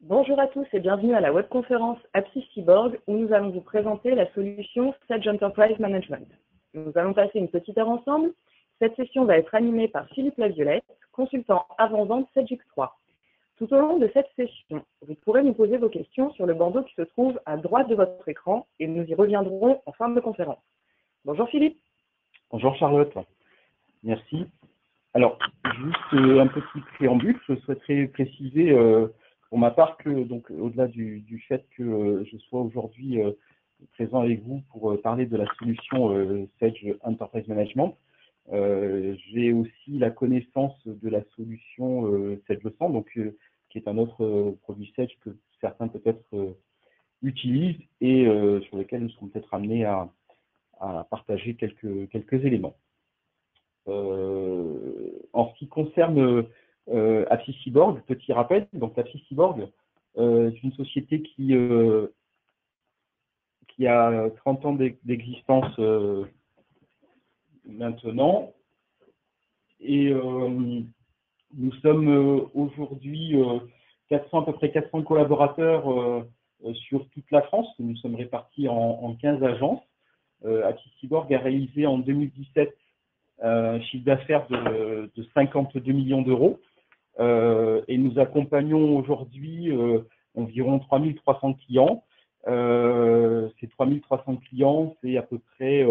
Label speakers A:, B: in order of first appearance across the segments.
A: Bonjour à tous et bienvenue à la webconférence Apsys Cyborg où nous allons vous présenter la solution Sage Enterprise Management. Nous allons passer une petite heure ensemble. Cette session va être animée par Philippe Laviolette, consultant avant-vente Sage X3. Tout au long de cette session, vous pourrez nous poser vos questions sur le bandeau qui se trouve à droite de votre écran et nous y reviendrons en fin de conférence. Bonjour Philippe.
B: Bonjour Charlotte, merci. Alors, juste un petit préambule, je souhaiterais préciser pour ma part que, donc, au-delà du fait que je sois aujourd'hui présent avec vous pour parler de la solution Sage Enterprise Management, j'ai aussi la connaissance de la solution Sage 200, donc, qui est un autre produit Sage que certains peut-être utilisent et sur lequel nous serons peut-être amenés à partager quelques éléments. En ce qui concerne Apsys Cyborg, petit rappel, donc Apsys Cyborg est une société qui a 30 ans d'existence maintenant, et nous sommes aujourd'hui à peu près 400 collaborateurs sur toute la France. Nous sommes répartis en 15 agences. Apsys Cyborg a réalisé en 2017 un chiffre d'affaires de 52 millions d'euros et nous accompagnons aujourd'hui environ 3300 clients. Ces 3300 clients, c'est à peu près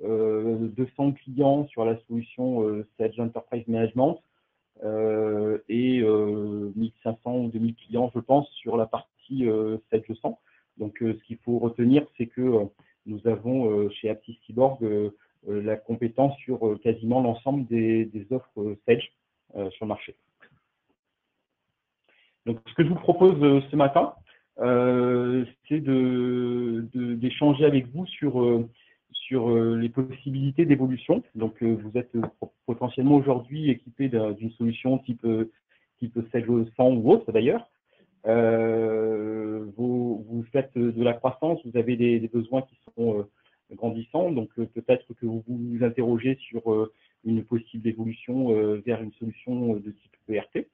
B: 200 clients sur la solution Sage Enterprise Management et 1500 ou 2000 clients, je pense, sur la partie Sage 200. Donc, ce qu'il faut retenir, c'est que nous avons chez Apsys Cyborg la compétence sur quasiment l'ensemble des offres Sage sur le marché. Donc, ce que je vous propose ce matin, c'est d'échanger avec vous sur les possibilités d'évolution. Donc, vous êtes potentiellement aujourd'hui équipé d'une solution type Sage 100 ou autre d'ailleurs. Vous faites de la croissance, vous avez des besoins qui sont grandissants, donc peut-être que vous vous interrogez sur une possible évolution vers une solution de type ERP.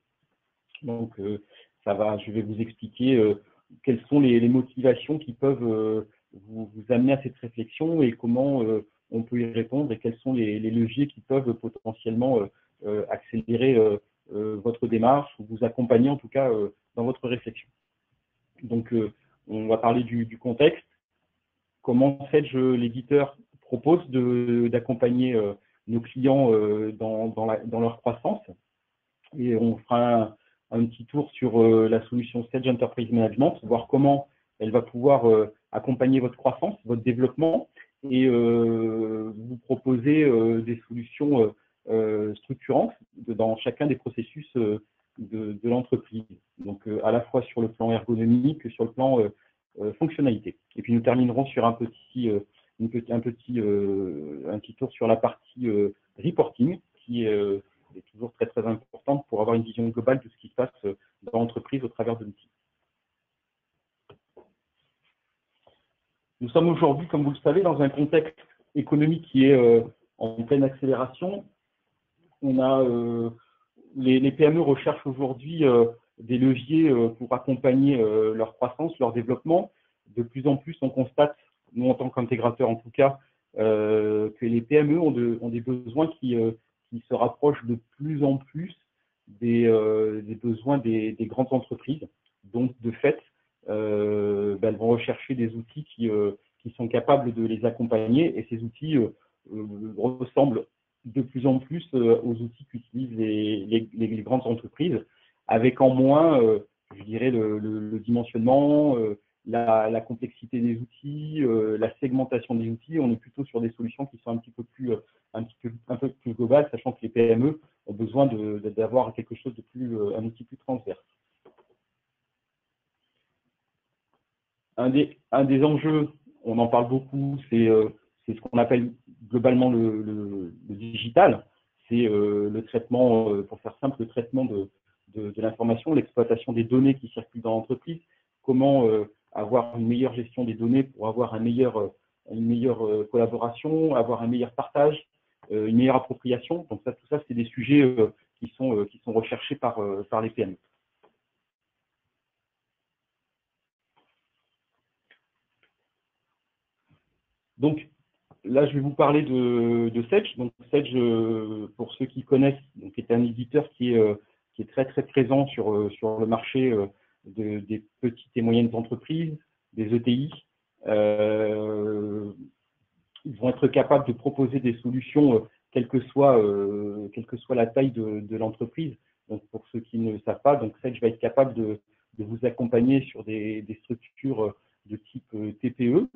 B: Donc, je vais vous expliquer quelles sont les motivations qui peuvent vous amener à cette réflexion et comment on peut y répondre et quels sont les leviers qui peuvent potentiellement accélérer votre démarche ou vous accompagner en tout cas dans votre réflexion. Donc, on va parler du contexte. Comment Sage, l'éditeur, propose d'accompagner nos clients dans leur croissance. Et on fera un petit tour sur la solution Sage Enterprise Management, voir comment elle va pouvoir accompagner votre croissance, votre développement, et vous proposer des solutions structurantes dans chacun des processus de l'entreprise. Donc, à la fois sur le plan ergonomique que sur le plan fonctionnalité. Et puis, nous terminerons sur un petit tour sur la partie reporting, qui est toujours très, très importante pour avoir une vision globale de ce qui se passe dans l'entreprise au travers de l'outil. Nous sommes aujourd'hui, comme vous le savez, dans un contexte économique qui est en pleine accélération. On a les PME recherchent aujourd'hui des leviers pour accompagner leur croissance, leur développement. De plus en plus, on constate, nous en tant qu'intégrateurs en tout cas, que les PME ont des besoins qui se rapprochent de plus en plus des besoins des grandes entreprises. Donc, de fait, elles vont rechercher des outils qui sont capables de les accompagner et ces outils ressemblent de plus en plus aux outils qu'utilisent les grandes entreprises, avec en moins, je dirais, le dimensionnement, la complexité des outils, la segmentation des outils. On est plutôt sur des solutions qui sont un peu plus globales, sachant que les PME ont besoin d'avoir quelque chose de un outil plus transverse. Un des enjeux, on en parle beaucoup, c'est ce qu'on appelle globalement le digital. C'est le traitement, pour faire simple, le traitement de l'information, l'exploitation des données qui circulent dans l'entreprise. Comment avoir une meilleure gestion des données pour avoir une meilleure collaboration, avoir un meilleur partage, une meilleure appropriation. Donc tout ça, c'est des sujets qui sont recherchés par les PME. Donc, là, je vais vous parler de Sedge. Donc, Sedge, pour ceux qui connaissent, donc, est un éditeur qui est très, très présent sur le marché des petites et moyennes entreprises, des ETI. Ils vont être capables de proposer des solutions, quelle que soit la taille de l'entreprise. Donc, pour ceux qui ne le savent pas, donc Sedge va être capable de vous accompagner sur des structures de type TPE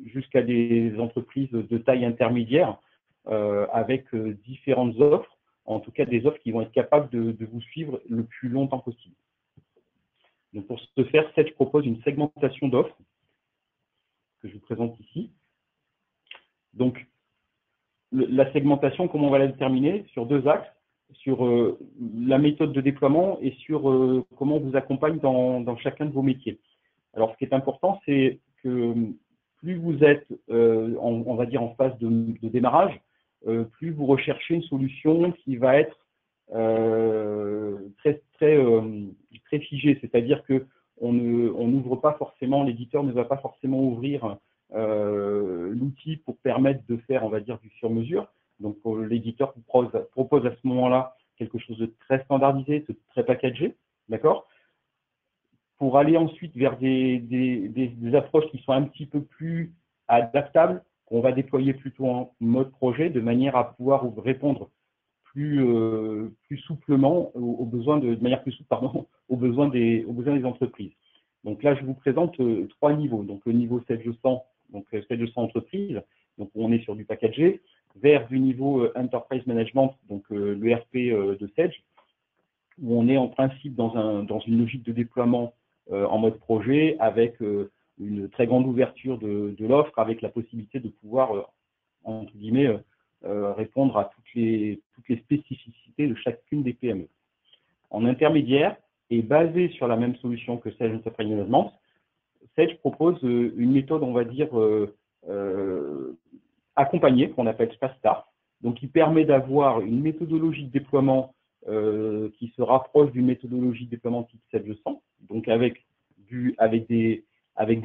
B: jusqu'à des entreprises de taille intermédiaire avec différentes offres, en tout cas des offres qui vont être capables de vous suivre le plus longtemps possible. Donc, pour ce faire, Sedge propose une segmentation d'offres que je vous présente ici. Donc, la segmentation, comment on va la déterminer? Sur deux axes, sur la méthode de déploiement et sur comment on vous accompagne dans chacun de vos métiers. Alors, ce qui est important, c'est que plus vous êtes, on va dire, en phase de démarrage, plus vous recherchez une solution qui va être très figée, c'est-à-dire que on n'ouvre pas forcément, l'éditeur ne va pas forcément ouvrir l'outil pour permettre de faire, on va dire, du sur-mesure. Donc, l'éditeur propose à ce moment-là quelque chose de très standardisé, de très packagé, d'accord? Pour aller ensuite vers des approches qui sont un petit peu plus adaptables, qu'on va déployer plutôt en mode projet, de manière à pouvoir répondre plus souplement aux besoins de manière plus souple, pardon, aux besoins des entreprises. Donc là, je vous présente trois niveaux. Donc le niveau 700, donc 700 entreprises, donc on est sur du packagé, vers du niveau Enterprise Management, donc l'ERP de Sedge, où on est en principe dans une logique de déploiement en mode projet, avec une très grande ouverture de l'offre, avec la possibilité de pouvoir, entre guillemets, répondre à toutes les spécificités de chacune des PME. En intermédiaire, et basé sur la même solution que Sedge Enterprise Management, Sedge propose une méthode, on va dire, accompagnée, qu'on appelle SPASTAR, donc qui permet d'avoir une méthodologie de déploiement qui se rapproche d'une méthodologie de déploiement type 700, donc avec des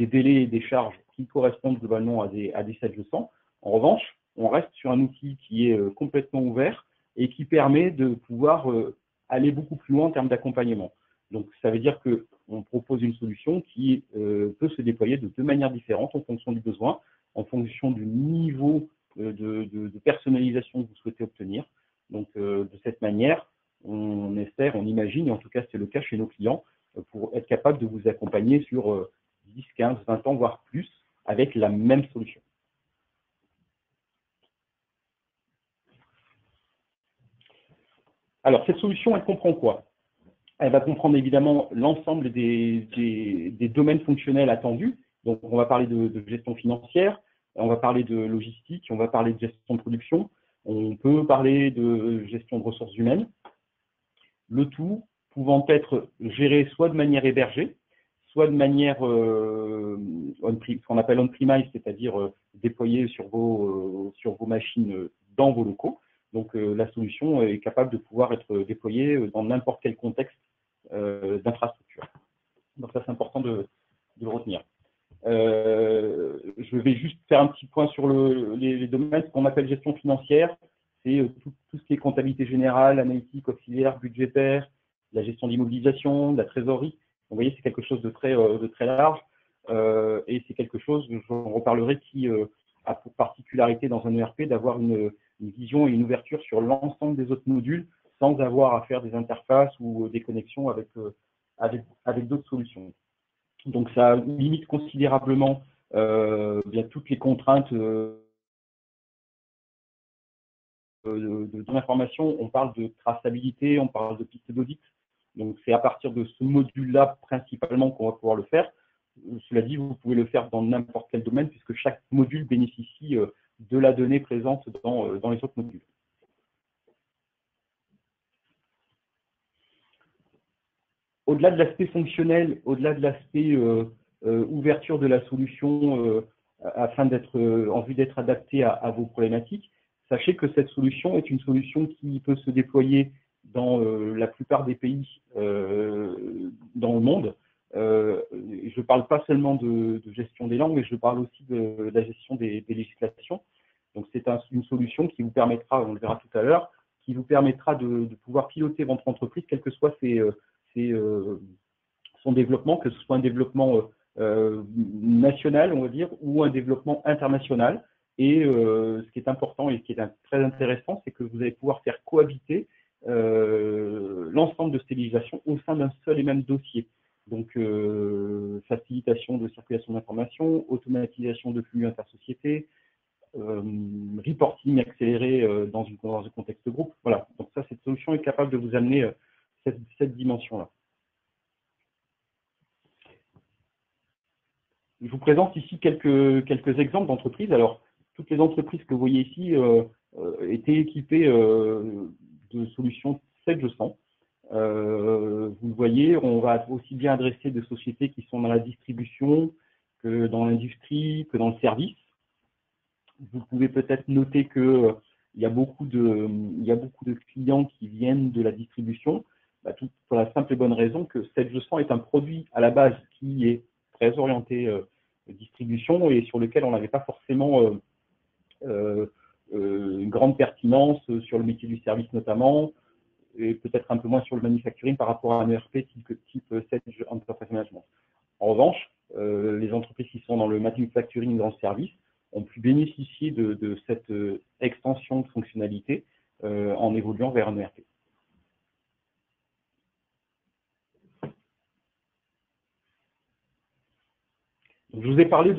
B: délais et des charges qui correspondent globalement à des 700. En revanche, on reste sur un outil qui est complètement ouvert et qui permet de pouvoir aller beaucoup plus loin en termes d'accompagnement. Donc, ça veut dire qu'on propose une solution qui peut se déployer de deux manières différentes en fonction du besoin, en fonction du niveau de personnalisation que vous souhaitez obtenir. Donc, de cette manière, on espère, on imagine, et en tout cas, c'est le cas chez nos clients, pour être capable de vous accompagner sur 10, 15, 20 ans, voire plus, avec la même solution. Alors, cette solution, elle comprend quoi? Elle va comprendre évidemment l'ensemble des domaines fonctionnels attendus. Donc, on va parler de gestion financière, on va parler de logistique, on va parler de gestion de production, on peut parler de gestion de ressources humaines. Le tout pouvant être géré soit de manière hébergée, soit de manière ce qu'on appelle on-premise, c'est-à-dire déployé sur vos machines dans vos locaux. Donc, la solution est capable de pouvoir être déployée dans n'importe quel contexte d'infrastructure. Donc, ça, c'est important de le retenir. Je vais juste faire un petit point sur les domaines. Ce qu'on appelle gestion financière, c'est tout ce qui est comptabilité générale, analytique, auxiliaire, budgétaire, la gestion d'immobilisation, de la trésorerie. Vous voyez, c'est quelque chose de très large et c'est quelque chose, j'en reparlerai, qui a pour particularité dans un ERP d'avoir une vision et une ouverture sur l'ensemble des autres modules sans avoir à faire des interfaces ou des connexions avec d'autres solutions. Donc, ça limite considérablement bien toutes les contraintes de l'information. On parle de traçabilité, on parle de piste d'audit. Donc, c'est à partir de ce module-là principalement qu'on va pouvoir le faire. Cela dit, vous pouvez le faire dans n'importe quel domaine puisque chaque module bénéficie de la donnée présente dans les autres modules. Au-delà de l'aspect fonctionnel, au-delà de l'aspect ouverture de la solution afin d'être en vue d'être adaptée à vos problématiques, sachez que cette solution est une solution qui peut se déployer dans la plupart des pays dans le monde, je ne parle pas seulement de gestion des langues, mais je parle aussi de la gestion des législations. Donc, c'est une solution qui vous permettra, on le verra tout à l'heure, qui vous permettra de pouvoir piloter votre entreprise, quel que soit son développement, que ce soit un développement national, on va dire, ou un développement international. Et ce qui est important et ce qui est très intéressant, c'est que vous allez pouvoir faire cohabiter l'ensemble de ces législations au sein d'un seul et même dossier. Donc, facilitation de circulation d'informations, automatisation de flux intersociétés, reporting accéléré dans un contexte groupe. Voilà, donc ça, cette solution est capable de vous amener cette dimension-là. Je vous présente ici quelques exemples d'entreprises. Alors, toutes les entreprises que vous voyez ici étaient équipées de solutions 7G100. Vous le voyez, on va aussi bien adresser des sociétés qui sont dans la distribution que dans l'industrie, que dans le service. Vous pouvez peut-être noter qu'il y a beaucoup de clients qui viennent de la distribution, tout pour la simple et bonne raison que 7G100 est un produit à la base qui est très orienté distribution et sur lequel on n'avait pas forcément une grande pertinence sur le métier du service notamment, et peut-être un peu moins sur le manufacturing par rapport à un ERP type Sage Enterprise Management. En revanche, les entreprises qui sont dans le manufacturing dans le service ont pu bénéficier de cette extension de fonctionnalité en évoluant vers un ERP. Je vous ai parlé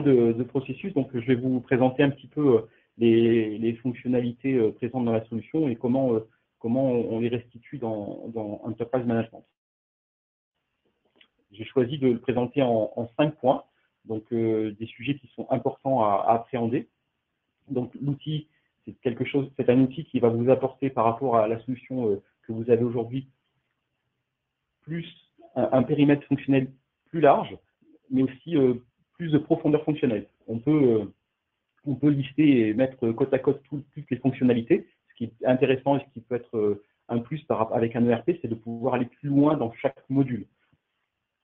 B: de processus, donc je vais vous présenter un petit peu les fonctionnalités présentes dans la solution et comment on les restitue dans Enterprise Management. J'ai choisi de le présenter en 5 points, donc des sujets qui sont importants à appréhender. Donc l'outil, c'est un outil qui va vous apporter par rapport à la solution que vous avez aujourd'hui, plus un périmètre fonctionnel plus large, mais aussi plus de profondeur fonctionnelle. On peut lister et mettre côte à côte toutes les fonctionnalités. Ce qui est intéressant et ce qui peut être un plus avec un ERP, c'est de pouvoir aller plus loin dans chaque module,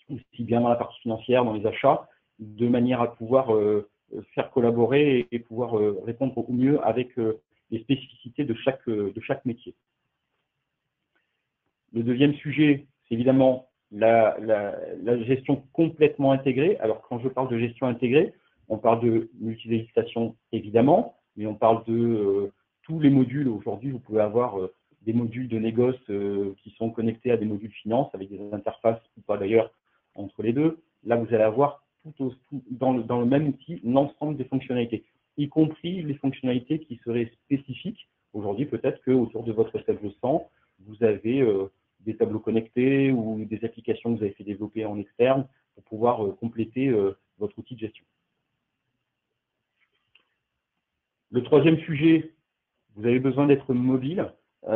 B: aussi bien dans la partie financière, dans les achats, de manière à pouvoir faire collaborer et pouvoir répondre au mieux avec les spécificités de chaque métier. Le deuxième sujet, c'est évidemment la gestion complètement intégrée. Alors, quand je parle de gestion intégrée, on parle de multi-législation évidemment, mais on parle de tous les modules. Aujourd'hui, vous pouvez avoir des modules de négoce qui sont connectés à des modules finance avec des interfaces ou pas d'ailleurs entre les deux. Là, vous allez avoir dans le même outil l'ensemble des fonctionnalités, y compris les fonctionnalités qui seraient spécifiques. Aujourd'hui, peut-être qu'autour de votre Sage100, vous avez des tableaux connectés ou des applications que vous avez fait développer en externe pour pouvoir compléter votre outil de gestion. Le troisième sujet, vous avez besoin d'être mobile, vous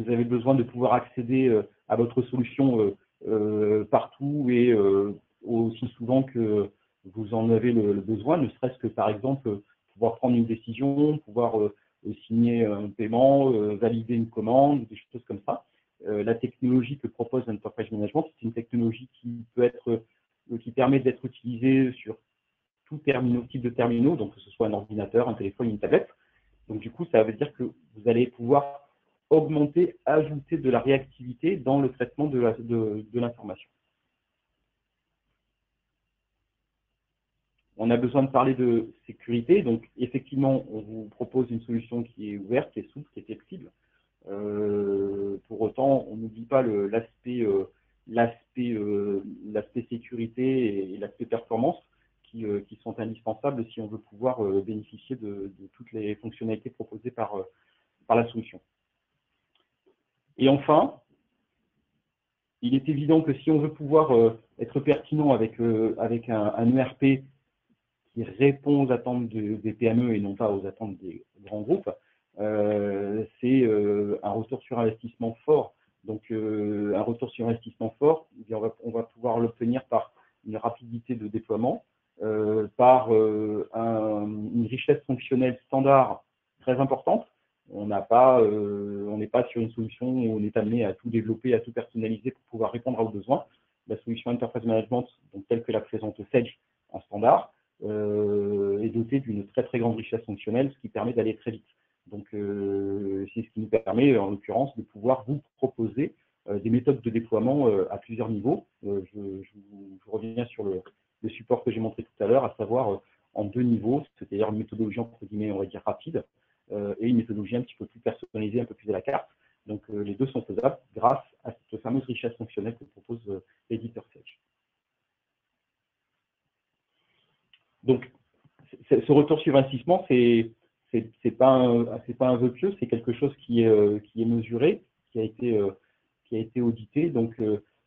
B: avez besoin de pouvoir accéder à votre solution partout et aussi souvent que vous en avez le besoin, ne serait-ce que par exemple pouvoir prendre une décision, pouvoir signer un paiement, valider une commande, des choses comme ça. La technologie que propose Enterprise Management, c'est une technologie qui permet d'être utilisée sur tout type de terminaux, donc que ce soit un ordinateur, un téléphone, une tablette. Donc du coup, ça veut dire que vous allez pouvoir augmenter, ajouter de la réactivité dans le traitement de l'information. On a besoin de parler de sécurité, donc effectivement, on vous propose une solution qui est ouverte, qui est souple, qui est flexible. Pour autant, on n'oublie pas l'aspect sécurité et l'aspect performance qui sont indispensables si on veut pouvoir bénéficier de toutes les fonctionnalités proposées par la solution. Et enfin, il est évident que si on veut pouvoir être pertinent avec un ERP qui répond aux attentes des PME et non pas aux attentes des grands groupes, c'est un retour sur investissement fort. Donc, un retour sur investissement fort, on va pouvoir l'obtenir par une rapidité de déploiement, par une richesse fonctionnelle standard très importante. On on n'est pas sur une solution où on est amené à tout développer, à tout personnaliser pour pouvoir répondre à vos besoins. La solution Enterprise Management, donc telle que la présente Sage en standard, est dotée d'une très très grande richesse fonctionnelle, ce qui permet d'aller très vite. Donc c'est ce qui nous permet, en l'occurrence, de pouvoir vous proposer des méthodes de déploiement à plusieurs niveaux. Je reviens sur le support que j'ai montré tout à l'heure, à savoir en 2 niveaux, c'est-à-dire une méthodologie entre guillemets, on va dire rapide, et une méthodologie un petit peu plus personnalisée, un peu plus à la carte. Donc les 2 sont faisables grâce à cette fameuse richesse fonctionnelle que propose l'éditeur Sage. Donc ce retour sur investissement, c'est pas un vœu pieux, c'est quelque chose qui est mesuré, qui a été audité. Donc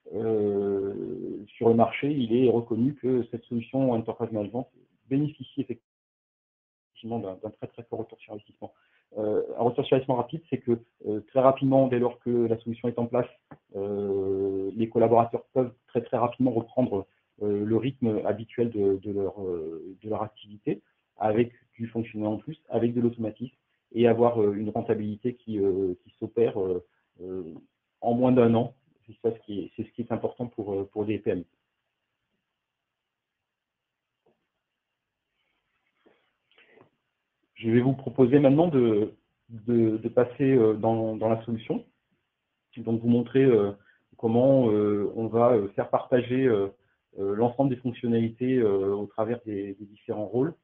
B: sur le marché, il est reconnu que cette solution Enterprise Management bénéficie effectivement d'un très très fort retour sur investissement. Un retour sur investissement rapide, c'est que très rapidement, dès lors que la solution est en place, les collaborateurs peuvent très très rapidement reprendre le rythme habituel de leur activité, avec du fonctionnement en plus, avec de l'automatisme, et avoir une rentabilité qui s'opère en moins d'1 an. C'est ce qui est important pour des PME. Je vais vous proposer maintenant de passer dans la solution, donc vous montrer comment on va faire partager l'ensemble des fonctionnalités au travers des différents rôles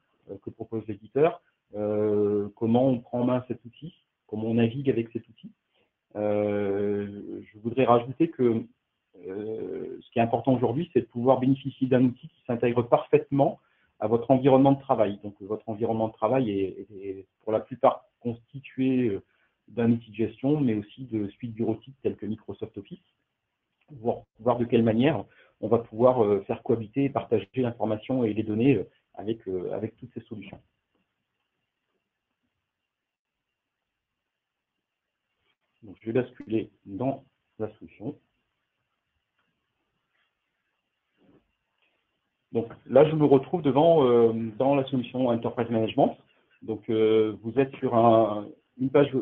B: que propose l'éditeur, comment on prend en main cet outil, comment on navigue avec cet outil. Je voudrais rajouter que ce qui est important aujourd'hui, c'est de pouvoir bénéficier d'un outil qui s'intègre parfaitement à votre environnement de travail. Donc, votre environnement de travail est pour la plupart constitué d'un outil de gestion, mais aussi de suites bureautiques telles que Microsoft Office, voir de quelle manière on va pouvoir faire cohabiter et partager l'information et les données avec toutes ces solutions. Donc, je vais basculer dans la solution. Donc là, je me retrouve dans la solution Enterprise Management. Donc vous êtes sur une page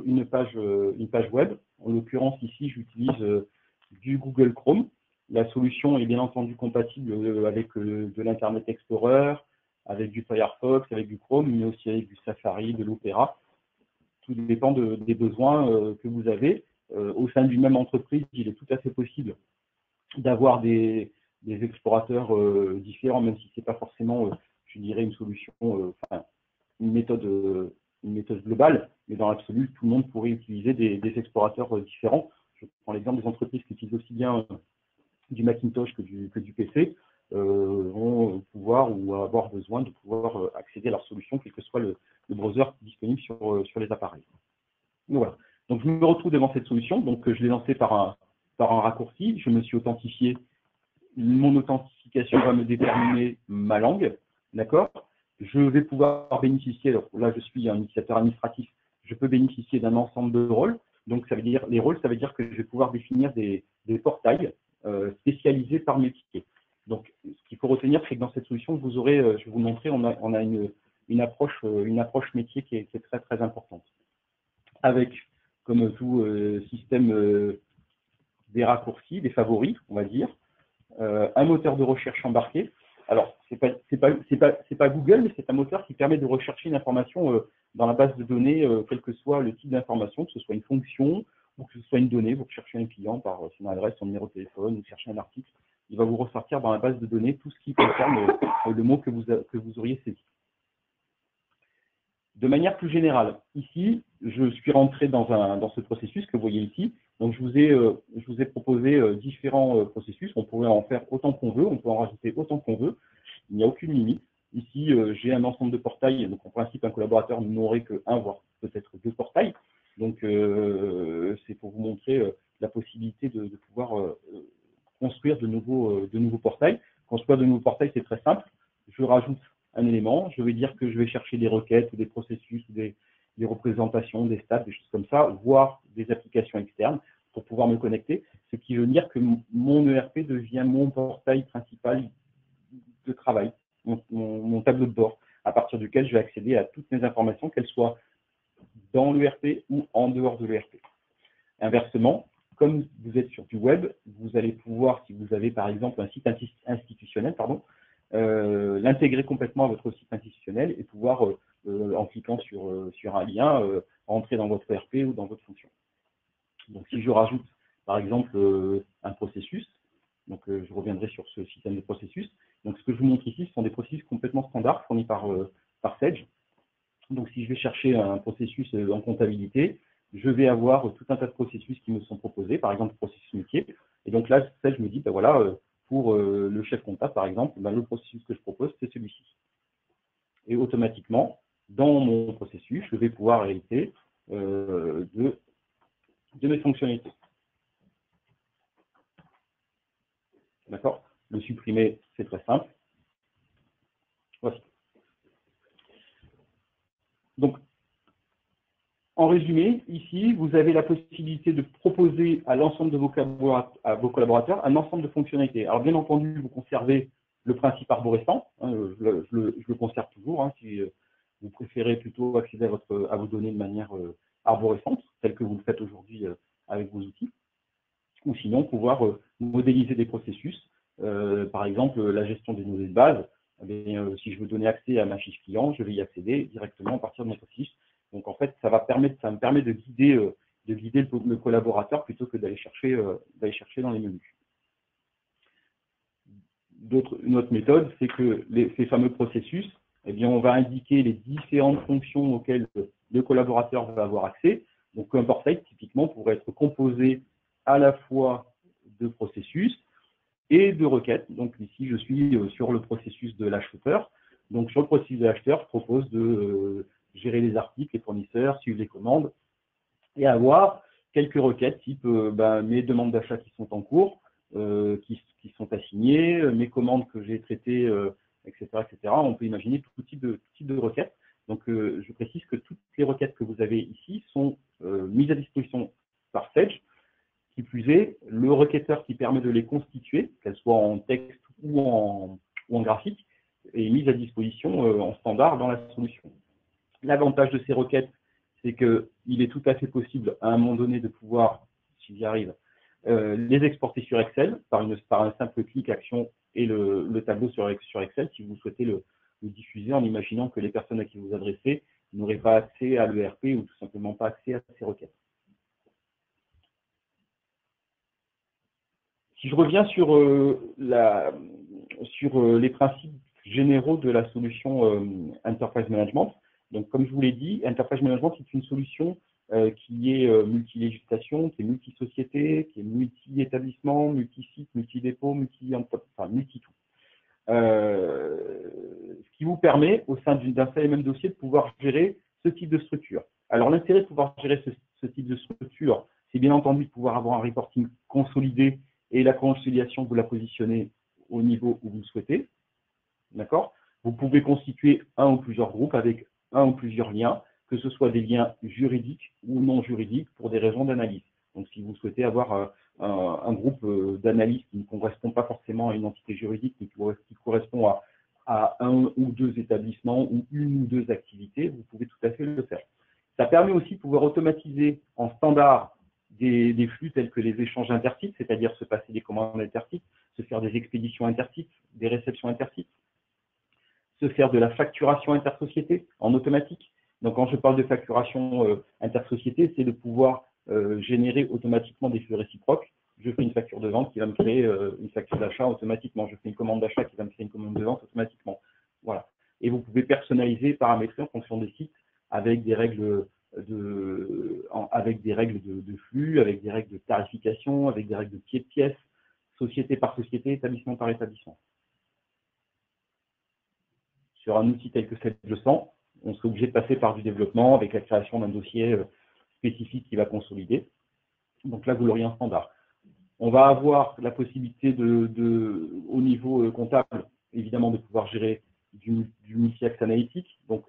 B: web. En l'occurrence, ici, j'utilise du Google Chrome. La solution est bien entendu compatible avec de l'Internet Explorer, avec du Firefox, avec du Chrome, mais aussi avec du Safari, de l'Opera. Tout dépend des besoins que vous avez. Au sein d'une même entreprise, il est tout à fait possible d'avoir des explorateurs différents, même si ce n'est pas forcément, je dirais, une solution, une méthode globale, mais dans l'absolu, tout le monde pourrait utiliser des explorateurs différents. Je prends l'exemple des entreprises qui utilisent aussi bien du Macintosh que du PC, vont pouvoir ou avoir besoin de pouvoir accéder à leur solution, quel que soit le browser disponible sur les appareils. Donc, voilà. Donc je me retrouve devant cette solution, donc je l'ai lancée par un raccourci, je me suis authentifié. Mon authentification va me déterminer ma langue, d'accord? Je vais pouvoir bénéficier, alors là je suis un utilisateur administratif, je peux bénéficier d'un ensemble de rôles. Donc ça veut dire, les rôles, ça veut dire que je vais pouvoir définir des portails spécialisés par métier. Donc ce qu'il faut retenir, c'est que dans cette solution, vous aurez, je vais vous montrer, on a une approche métier qui est très très importante. Avec, comme tout système, des raccourcis, des favoris, on va dire. Un moteur de recherche embarqué. Alors, c'est pas Google, mais c'est un moteur qui permet de rechercher une information dans la base de données, quel que soit le type d'information, que ce soit une fonction ou que ce soit une donnée. Vous recherchez un client par son adresse, son numéro de téléphone, vous cherchez un article. Il va vous ressortir dans la base de données tout ce qui concerne le mot que vous auriez saisi. De manière plus générale, ici, je suis rentré dans ce processus que vous voyez ici. Donc, je vous ai proposé différents processus. On pourrait en faire autant qu'on veut, on peut en rajouter autant qu'on veut. Il n'y a aucune limite. Ici, j'ai un ensemble de portails. Donc, en principe, un collaborateur n'aurait qu'un, voire peut-être 2 portails. Donc, c'est pour vous montrer la possibilité de pouvoir construire de nouveaux portails. Construire de nouveaux portails, c'est très simple. Je rajoute un élément, je vais dire que je vais chercher des requêtes ou des processus, ou des représentations, des stats, des choses comme ça, voire des applications externes pour pouvoir me connecter. Ce qui veut dire que mon ERP devient mon portail principal de travail, mon tableau de bord, à partir duquel je vais accéder à toutes mes informations, qu'elles soient dans l'ERP ou en dehors de l'ERP. Inversement, comme vous êtes sur du web, vous allez pouvoir, si vous avez par exemple un site institutionnel, l'intégrer complètement à votre site institutionnel et pouvoir, en cliquant sur un lien, entrer dans votre ERP ou dans votre fonction. Donc si je rajoute par exemple un processus, donc je reviendrai sur ce système de processus. Donc ce que je vous montre ici, ce sont des processus complètement standards fournis par Sage. Donc si je vais chercher un processus en comptabilité, je vais avoir tout un tas de processus qui me sont proposés, par exemple processus métier. Et donc là, Sage me dit, ben voilà, pour le chef comptable par exemple, ben, le processus que je propose, c'est celui-ci. Et automatiquement, dans mon processus, je vais pouvoir hériter de mes fonctionnalités. D'accord? Le supprimer, c'est très simple. Voici. Donc, en résumé, ici, vous avez la possibilité de proposer à l'ensemble de vos collaborateurs un ensemble de fonctionnalités. Alors, bien entendu, vous conservez le principe arborescent. Hein, je le conserve toujours. Hein, si vous préférez plutôt accéder à vos données de manière arborescente, telle que vous le faites aujourd'hui avec vos outils. Ou sinon, pouvoir modéliser des processus. Par exemple, la gestion des données de base. Si je veux donner accès à ma fiche client, je vais y accéder directement à partir de mon processus. Donc en fait, ça me permet de guider le collaborateur plutôt que d'aller chercher dans les menus. Une autre méthode, c'est que ces fameux processus, eh bien, on va indiquer les différentes fonctions auxquelles le collaborateur va avoir accès. Donc un portail, typiquement, pourrait être composé à la fois de processus et de requêtes. Donc ici, je suis sur le processus de l'acheteur. Donc sur le processus de l'acheteur, je propose de gérer les articles, les fournisseurs, suivre les commandes et avoir quelques requêtes type mes demandes d'achat qui sont en cours, qui sont assignées, mes commandes que j'ai traitées, etc., etc. On peut imaginer tout type de requêtes. Donc je précise que toutes les requêtes que vous avez ici sont mises à disposition par Sage. Qui plus est, le requêteur qui permet de les constituer, qu'elles soient en texte ou en graphique, est mis à disposition en standard dans la solution. L'avantage de ces requêtes, c'est qu'il est tout à fait possible à un moment donné de pouvoir, si j'y arrive, les exporter sur Excel par un simple clic, action et le tableau sur Excel si vous souhaitez le diffuser en imaginant que les personnes à qui vous adressez n'auraient pas accès à l'ERP ou tout simplement pas accès à ces requêtes. Si je reviens sur les principes généraux de la solution Enterprise Management, donc comme je vous l'ai dit, Enterprise Management c'est une solution qui est multi-législation, qui est multi-société, qui est multi-établissement, multi-site, multi-dépôt, multi-tout. Ce qui vous permet, au sein d'un seul et même dossier, de pouvoir gérer ce type de structure. Alors l'intérêt de pouvoir gérer ce type de structure, c'est bien entendu de pouvoir avoir un reporting consolidé et la conciliation, vous la positionnez au niveau où vous le souhaitez. D'accord? Vous pouvez constituer un ou plusieurs groupes avec un ou plusieurs liens, que ce soit des liens juridiques ou non juridiques pour des raisons d'analyse. Donc, si vous souhaitez avoir un groupe d'analyse qui ne correspond pas forcément à une entité juridique, mais qui correspond à un ou deux établissements ou une ou deux activités, vous pouvez tout à fait le faire. Ça permet aussi de pouvoir automatiser en standard des flux tels que les échanges intersites, c'est-à-dire se passer des commandes intersites, se faire des expéditions intersites, des réceptions intersites, se faire de la facturation intersociété en automatique. Donc quand je parle de facturation intersociété, c'est de pouvoir générer automatiquement des flux réciproques. Je fais une facture de vente qui va me créer une facture d'achat automatiquement. Je fais une commande d'achat qui va me créer une commande de vente automatiquement. Voilà. Et vous pouvez personnaliser, paramétrer en fonction des sites avec des règles de flux, avec des règles de tarification, avec des règles de pied de pièce, société par société, établissement par établissement. Sur un outil tel que 700, on serait obligé de passer par du développement avec la création d'un dossier spécifique qui va consolider. Donc là, vous l'auriez en standard. On va avoir la possibilité au niveau comptable, évidemment, de pouvoir gérer du multi-axe analytique. Donc,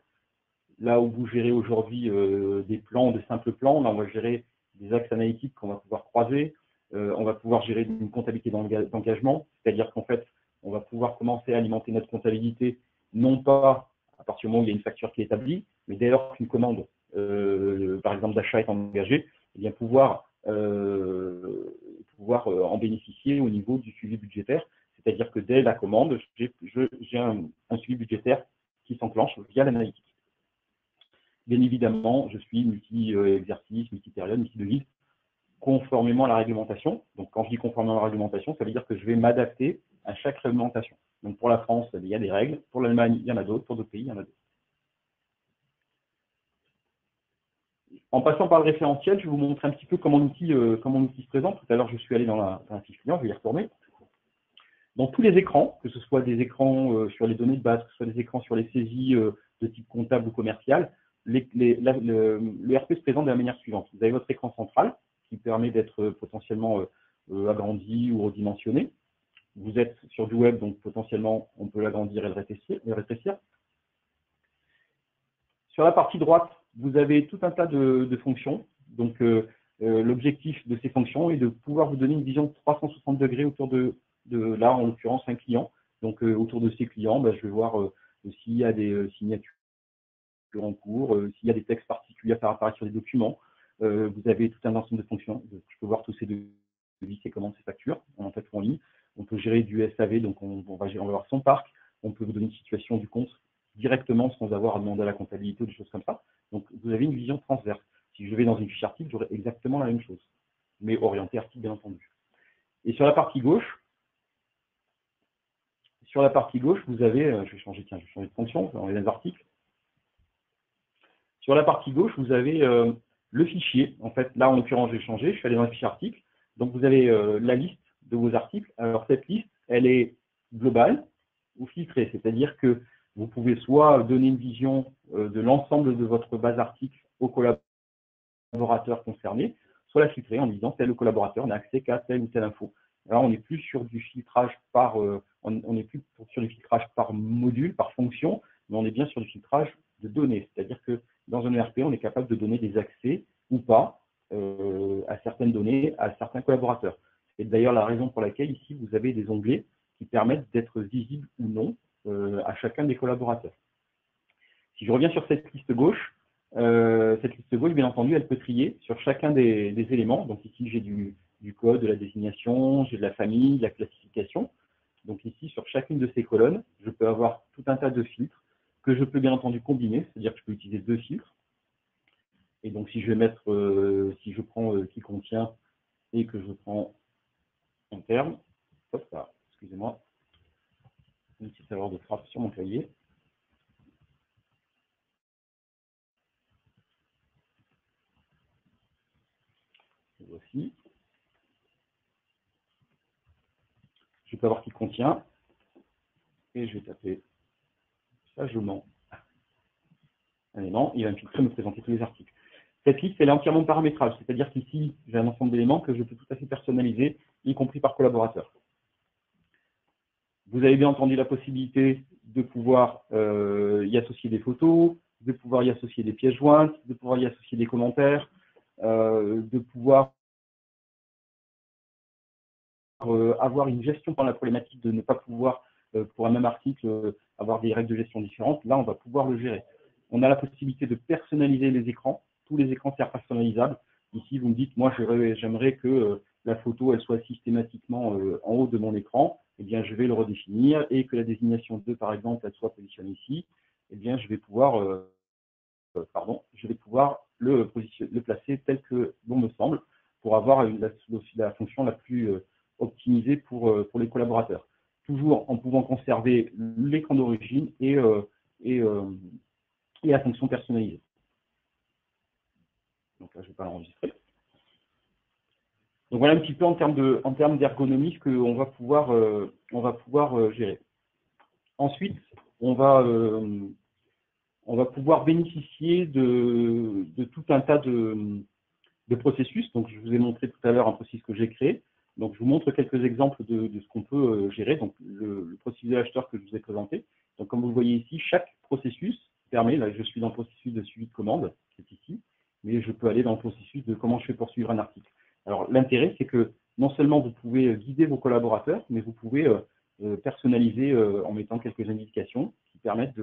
B: là où vous gérez aujourd'hui des plans, de simples plans, là on va gérer des axes analytiques qu'on va pouvoir croiser. On va pouvoir gérer une comptabilité d'engagement, c'est-à-dire qu'en fait, on va pouvoir commencer à alimenter notre comptabilité, non pas à partir du moment où il y a une facture qui est établie, mais dès lors qu'une commande par exemple d'achat est engagé, eh bien pouvoir en bénéficier au niveau du suivi budgétaire. C'est-à-dire que dès la commande, j'ai un suivi budgétaire qui s'enclenche via l'analytique. Bien évidemment, je suis multi-exercice, multi-période, multi-devise, conformément à la réglementation. Donc, quand je dis conformément à la réglementation, ça veut dire que je vais m'adapter à chaque réglementation. Donc, pour la France, il y a des règles. Pour l'Allemagne, il y en a d'autres. Pour d'autres pays, il y en a d'autres. En passant par le référentiel, je vais vous montrer un petit peu comment l'outil se présente. Tout à l'heure, je suis allé dans la fiche client, je vais y retourner. Dans tous les écrans, que ce soit des écrans sur les données de base, que ce soit des écrans sur les saisies de type comptable ou commercial, le RP se présente de la manière suivante. Vous avez votre écran central qui permet d'être potentiellement agrandi ou redimensionné. Vous êtes sur du web, donc potentiellement on peut l'agrandir et le rétrécir. Sur la partie droite, vous avez tout un tas de fonctions. Donc l'objectif de ces fonctions est de pouvoir vous donner une vision de 360 degrés autour de là, en l'occurrence, un client. Donc autour de ces clients, je vais voir s'il y a des signatures en cours, s'il y a des textes particuliers à faire apparaître sur des documents. Vous avez tout un ensemble de fonctions. Je peux voir tous ces devis, ces commandes, ces factures, en fait ou en ligne. On peut gérer du SAV, donc on va voir son parc. On peut vous donner une situation du compte directement sans avoir à demander à la comptabilité ou des choses comme ça. Donc vous avez une vision transverse. Si je vais dans une fiche article, j'aurai exactement la même chose, mais orienté article bien entendu. Et sur la partie gauche, vous avez, je vais changer de fonction dans les mêmes articles. Sur la partie gauche, vous avez le fichier. En fait, là, en l'occurrence, j'ai changé, je suis allé dans le fichier article. Donc, vous avez la liste de vos articles. Alors, cette liste, elle est globale ou filtrée. C'est-à-dire que vous pouvez soit donner une vision de l'ensemble de votre base article aux collaborateurs concernés, soit la filtrer en disant tel collaborateur n'a accès qu'à telle ou telle info. Alors, on n'est plus sur du filtrage par module, par fonction, mais on est bien sur du filtrage de données. C'est-à-dire que dans un ERP, on est capable de donner des accès ou pas à certaines données, à certains collaborateurs. C'est d'ailleurs la raison pour laquelle ici, vous avez des onglets qui permettent d'être visibles ou non à chacun des collaborateurs. Si je reviens sur cette liste gauche, bien entendu, elle peut trier sur chacun des éléments. Donc ici, j'ai du code, de la désignation, j'ai de la famille, de la classification. Donc ici, sur chacune de ces colonnes, je peux avoir tout un tas de filtres que je peux bien entendu combiner, c'est-à-dire que je peux utiliser 2 filtres. Et donc si je vais mettre, si je prends qui contient et que je prends interne, hop là, excusez-moi, une petite erreur de frappe sur mon cahier. Voici. Je peux avoir qui contient et je vais taper sagement un élément, il va me présenter tous les articles. Cette liste, elle est entièrement paramétrable, c'est-à-dire qu'ici, j'ai un ensemble d'éléments que je peux tout à fait personnaliser, y compris par collaborateur. Vous avez bien entendu la possibilité de pouvoir y associer des photos, de pouvoir y associer des pièces jointes, de pouvoir y associer des commentaires, de pouvoir avoir une gestion dans la problématique de ne pas pouvoir, pour un même article, avoir des règles de gestion différentes. Là, on va pouvoir le gérer. On a la possibilité de personnaliser les écrans. Tous les écrans sont personnalisables. Ici, vous me dites, moi, j'aimerais que la photo, elle soit systématiquement en haut de mon écran. Eh bien, je vais le redéfinir et que la désignation 2, par exemple, elle soit positionnée ici. Eh bien, je vais pouvoir le placer tel que bon me semble pour avoir la fonction la plus optimisée pour les collaborateurs. Toujours en pouvant conserver l'écran d'origine et la fonction personnalisée. Donc là, je ne vais pas l'enregistrer. Donc voilà un petit peu en termes d'ergonomie ce qu'on va pouvoir gérer. Ensuite, on va pouvoir bénéficier de tout un tas de processus. Donc je vous ai montré tout à l'heure un processus que j'ai créé. Donc je vous montre quelques exemples de ce qu'on peut gérer. Donc le processus de l'acheteur que je vous ai présenté. Donc comme vous le voyez ici, chaque processus permet, là je suis dans le processus de suivi de commande, c'est ici, mais je peux aller dans le processus de comment je fais pour suivre un article. Alors l'intérêt, c'est que non seulement vous pouvez guider vos collaborateurs, mais vous pouvez personnaliser en mettant quelques indications qui permettent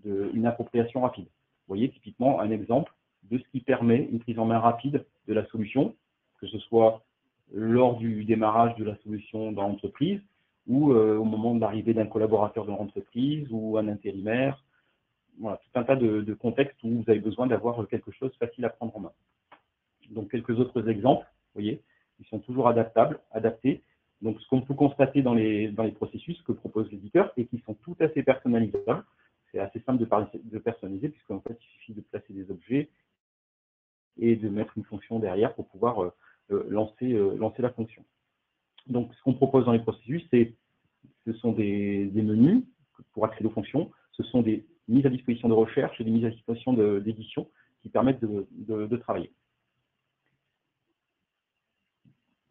B: une appropriation rapide. Vous voyez typiquement un exemple de ce qui permet une prise en main rapide de la solution, que ce soit lors du démarrage de la solution dans l'entreprise ou au moment de l'arrivée d'un collaborateur dans l'entreprise ou un intérimaire. Voilà, tout un tas de contextes où vous avez besoin d'avoir quelque chose facile à prendre en main. Donc, quelques autres exemples, vous voyez, ils sont toujours adaptés. Donc, ce qu'on peut constater dans les processus que propose l'éditeur et qui sont tout à fait personnalisables. C'est assez simple de personnaliser, puisqu'en fait, il suffit de placer des objets et de mettre une fonction derrière pour pouvoir lancer la fonction. Donc, ce qu'on propose dans les processus, ce sont des menus pour accéder aux fonctions, ce sont des mises à disposition de recherche et des mises à disposition d'édition qui permettent de travailler.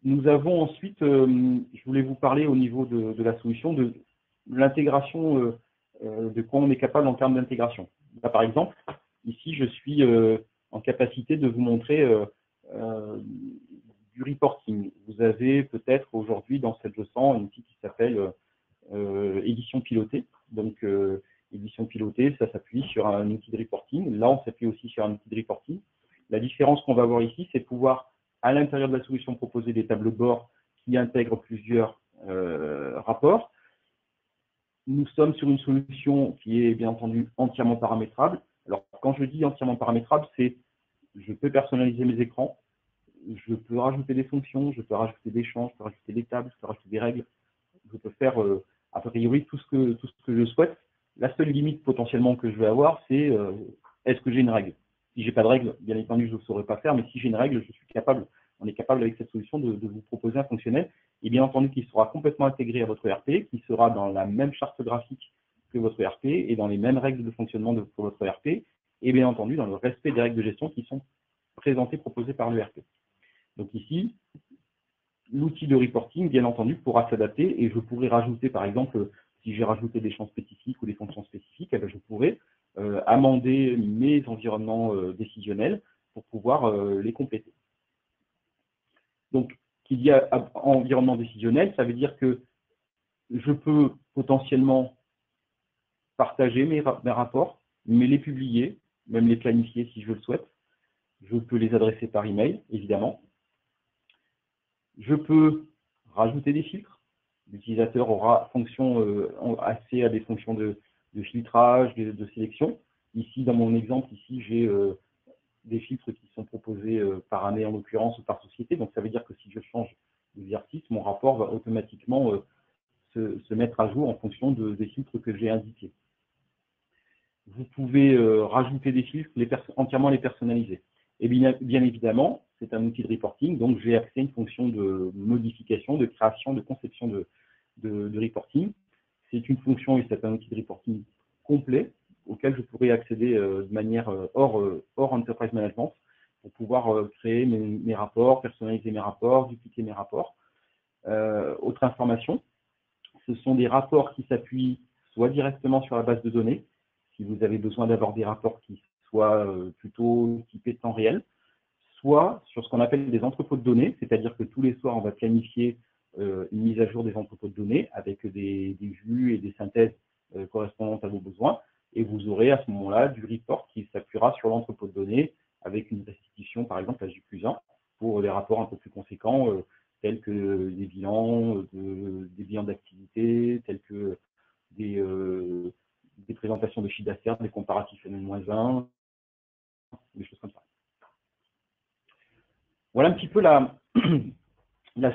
B: Nous avons ensuite, je voulais vous parler au niveau de la solution, de l'intégration, de quoi on est capable en termes d'intégration. Là, par exemple, ici, je suis en capacité de vous montrer du reporting. Vous avez peut-être aujourd'hui dans cette leçon un outil qui s'appelle édition pilotée. Donc, édition pilotée, ça s'appuie sur un outil de reporting. Là, on s'appuie aussi sur un outil de reporting. La différence qu'on va avoir ici, c'est pouvoir, à l'intérieur de la solution, proposer des tableaux de bord qui intègrent plusieurs rapports. Nous sommes sur une solution qui est bien entendu entièrement paramétrable. Alors, quand je dis entièrement paramétrable, c'est je peux personnaliser mes écrans, je peux rajouter des fonctions, je peux rajouter des champs, je peux rajouter des tables, je peux rajouter des règles. Je peux faire a priori tout ce que je souhaite. La seule limite potentiellement que je vais avoir, c'est est-ce que j'ai une règle? Si j'ai pas de règle, bien entendu, je ne saurais pas faire, mais si j'ai une règle, on est capable avec cette solution de vous proposer un fonctionnel, et bien entendu qui sera complètement intégré à votre ERP, qui sera dans la même charte graphique que votre ERP et dans les mêmes règles de fonctionnement pour votre ERP, et bien entendu dans le respect des règles de gestion qui sont présentées, proposées par l'ERP. Donc ici, l'outil de reporting, bien entendu, pourra s'adapter et je pourrai rajouter, par exemple, si j'ai rajouté des champs spécifiques ou des fonctions spécifiques, eh bien, je pourrai amender mes environnements décisionnels pour pouvoir les compléter. Donc, qu'il y a environnement décisionnel, ça veut dire que je peux potentiellement partager mes rapports, mais les publier, même les planifier si je le souhaite. Je peux les adresser par email, évidemment. Je peux rajouter des filtres. L'utilisateur aura accès à des fonctions de filtrage, de sélection. Ici, dans mon exemple, ici, j'ai des filtres qui sont proposés par année en l'occurrence ou par société. Donc, ça veut dire que si je change d'exercice, mon rapport va automatiquement se mettre à jour en fonction des filtres que j'ai indiqués. Vous pouvez rajouter des filtres, entièrement les personnaliser. Et bien évidemment, c'est un outil de reporting, donc j'ai accès à une fonction de modification, de création, de conception de reporting. C'est une fonction et c'est un outil de reporting complet auquel je pourrais accéder de manière hors Enterprise Management pour pouvoir créer mes rapports, personnaliser mes rapports, dupliquer mes rapports. Autre information, ce sont des rapports qui s'appuient soit directement sur la base de données, si vous avez besoin d'avoir des rapports qui soient plutôt typés temps réel, soit sur ce qu'on appelle des entrepôts de données, c'est-à-dire que tous les soirs, on va planifier une mise à jour des entrepôts de données avec des vues et des synthèses correspondantes à vos besoins, et vous aurez à ce moment-là du report qui s'appuiera sur l'entrepôt de données avec une restitution, par exemple, à J+1 pour des rapports un peu plus conséquents, tels que des bilans d'activité, tels que des présentations de chiffre d'affaires, des comparatifs N-1, des choses comme ça. Voilà un petit peu la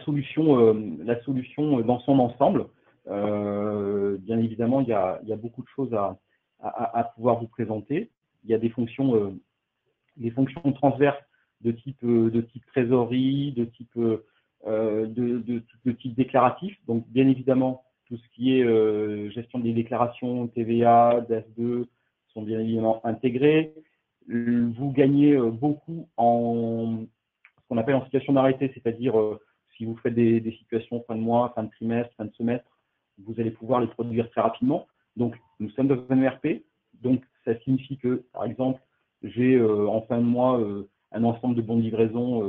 B: solution dans son ensemble. Bien évidemment, il y a beaucoup de choses à pouvoir vous présenter. Il y a des fonctions transverses de type trésorerie, de type déclaratif. Donc, bien évidemment, tout ce qui est gestion des déclarations, TVA, DAS2 sont bien évidemment intégrés. Vous gagnez beaucoup en ce qu'on appelle en situation d'arrêté, c'est-à-dire si vous faites des situations fin de mois, fin de trimestre, fin de semestre, vous allez pouvoir les produire très rapidement. Donc, nous sommes dans un ERP, donc ça signifie que, par exemple, j'ai en fin de mois un ensemble de bons de livraison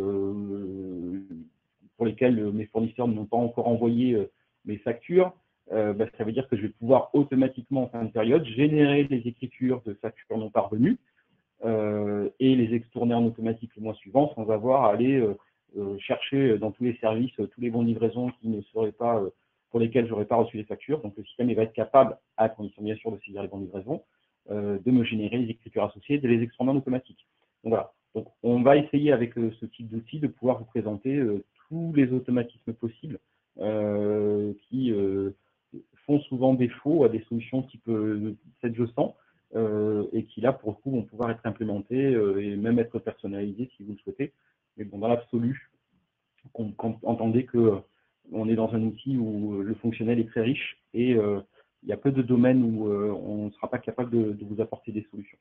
B: pour lesquels mes fournisseurs n'ont pas encore envoyé mes factures. Ça veut dire que je vais pouvoir automatiquement en fin de période générer des écritures de factures non parvenues et les extourner en automatique le mois suivant sans avoir à aller chercher dans tous les services tous les bons de livraison qui ne seraient pas, pour lesquels je n'aurais pas reçu les factures. Donc le système il va être capable, à condition bien sûr de saisir les bons de livraison, de me générer les écritures associées et de les extourner en automatique. Donc voilà. Donc on va essayer avec ce type d'outil de pouvoir vous présenter tous les automatismes possibles qui font souvent défaut à des solutions type 7G100 et qui là pour le coup vont pouvoir être implémentés et même être personnalisés si vous le souhaitez. Mais bon, dans l'absolu, entendez que on est dans un outil où le fonctionnel est très riche et il y a peu de domaines où on ne sera pas capable de vous apporter des solutions.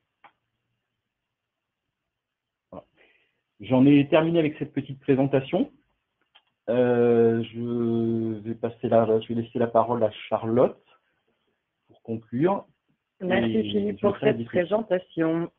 B: Voilà. J'en ai terminé avec cette petite présentation. Je vais laisser la parole à Charlotte pour conclure.
A: Merci Philippe pour cette présentation.